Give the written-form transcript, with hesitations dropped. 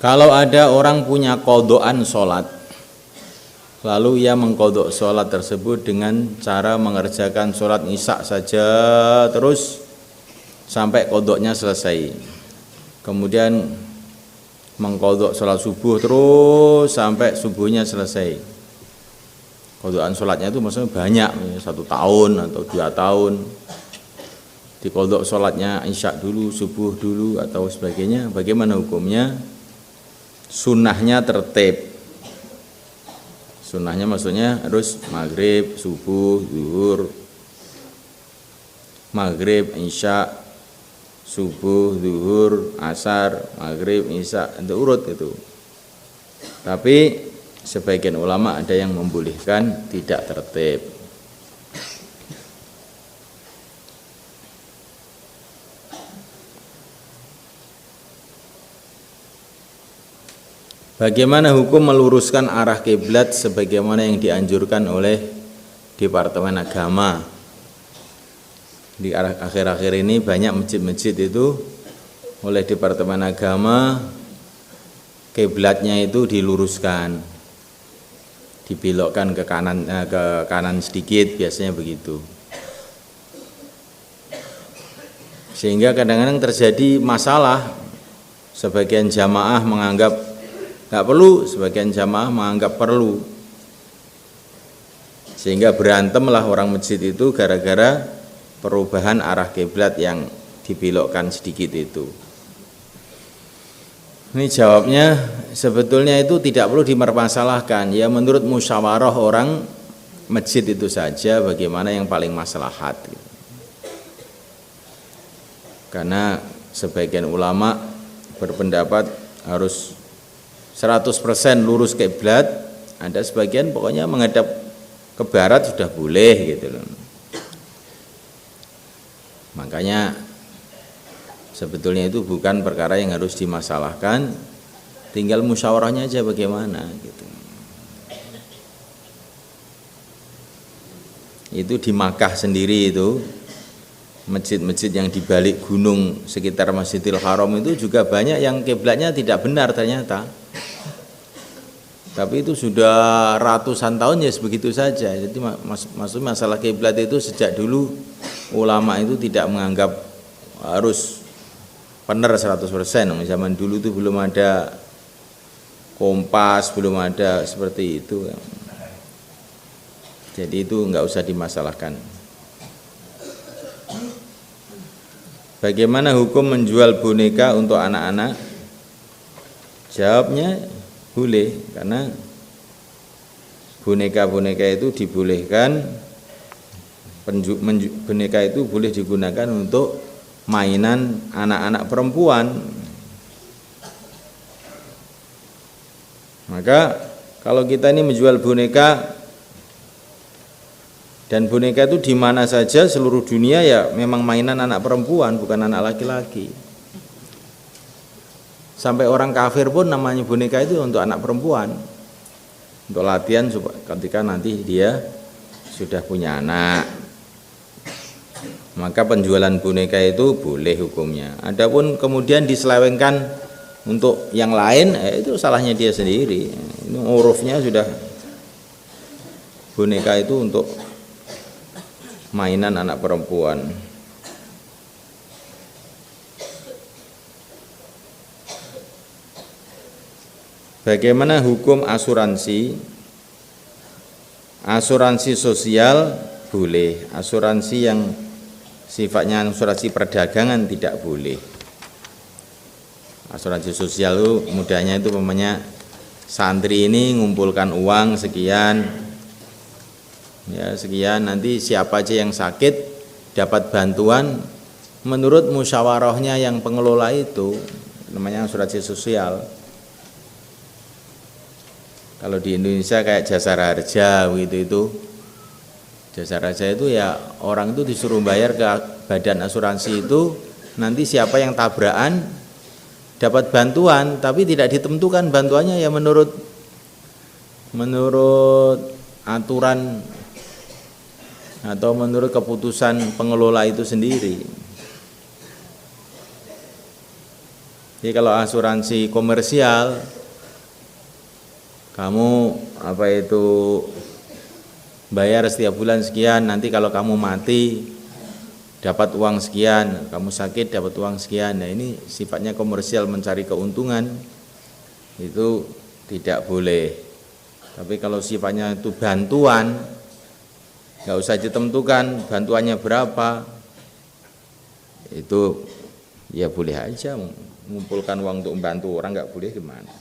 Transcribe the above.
Kalau ada orang punya qodhoan sholat, lalu ia mengqodho sholat tersebut dengan cara mengerjakan sholat isya saja terus sampai qodhonya selesai. Kemudian mengqodho sholat subuh terus sampai subuhnya selesai. Qodhoan sholatnya itu maksudnya banyak, 1 tahun atau 2 tahun. Diqodho sholatnya isya dulu, subuh dulu atau sebagainya. Bagaimana hukumnya? Sunnahnya tertib. Sunnahnya maksudnya harus maghrib, subuh, zuhur, maghrib, isya, subuh, zuhur, asar, maghrib, isya, itu urut itu. Tapi sebagian ulama ada yang membolehkan tidak tertib. Bagaimana hukum meluruskan arah kiblat sebagaimana yang dianjurkan oleh Departemen Agama? Di akhir-akhir ini banyak masjid-masjid itu oleh Departemen Agama kiblatnya itu diluruskan, dibelokkan ke kanan sedikit, biasanya begitu. Sehingga kadang-kadang terjadi masalah, sebagian jamaah menganggap nggak perlu, sebagian jamaah menganggap perlu, sehingga berantemlah orang masjid itu gara-gara perubahan arah kiblat yang dibelokkan sedikit itu. Ini jawabnya sebetulnya itu tidak perlu dipermasalahkan, ya menurut musyawarah orang masjid itu saja bagaimana yang paling maslahat. Karena sebagian ulama berpendapat harus 100% lurus kiblat, ada sebagian pokoknya menghadap ke barat sudah boleh gitu loh. Makanya sebetulnya itu bukan perkara yang harus dimasalahkan, tinggal musyawarahnya aja bagaimana gitu. Itu di Makkah sendiri itu, masjid-masjid yang di balik gunung sekitar Masjidil Haram itu juga banyak yang kiblatnya tidak benar ternyata. Tapi itu sudah ratusan tahun ya sebegitu saja. Jadi maksudnya masalah kiblat itu sejak dulu ulama itu tidak menganggap harus benar 100%. Zaman dulu itu belum ada kompas, belum ada seperti itu. Jadi itu enggak usah dimasalahkan. Bagaimana hukum menjual boneka untuk anak-anak? Jawabnya boleh, karena boneka-boneka itu dibolehkan, boneka itu boleh digunakan untuk mainan anak-anak perempuan. Maka kalau kita ini menjual boneka, dan boneka itu di mana saja seluruh dunia, ya memang mainan anak perempuan, bukan anak laki-laki. Sampai orang kafir pun namanya boneka itu untuk anak perempuan, untuk latihan ketika nanti dia sudah punya anak. Maka penjualan boneka itu boleh hukumnya. Adapun kemudian diselewengkan untuk yang lain, itu salahnya dia sendiri. Ini urufnya sudah boneka itu untuk mainan anak perempuan. Bagaimana hukum asuransi? Asuransi sosial boleh, asuransi yang sifatnya asuransi perdagangan tidak boleh. Asuransi sosial itu mudahnya itu namanya santri ini ngumpulkan uang sekian, ya sekian, nanti siapa aja yang sakit dapat bantuan menurut musyawarahnya yang pengelola itu, namanya asuransi sosial. Kalau di Indonesia kayak Jasara Harja begitu itu. Jasara Harja itu ya orang itu disuruh bayar ke badan asuransi itu, nanti siapa yang tabrakan dapat bantuan, tapi tidak ditentukan bantuannya ya menurut aturan atau menurut keputusan pengelola itu sendiri. Jadi kalau asuransi komersial, kamu bayar setiap bulan sekian, nanti kalau kamu mati dapat uang sekian, kamu sakit dapat uang sekian. Nah ini sifatnya komersial, mencari keuntungan, itu tidak boleh. Tapi kalau sifatnya itu bantuan, nggak usah ditentukan bantuannya berapa, itu ya boleh aja mengumpulkan uang untuk membantu orang, nggak boleh gimana.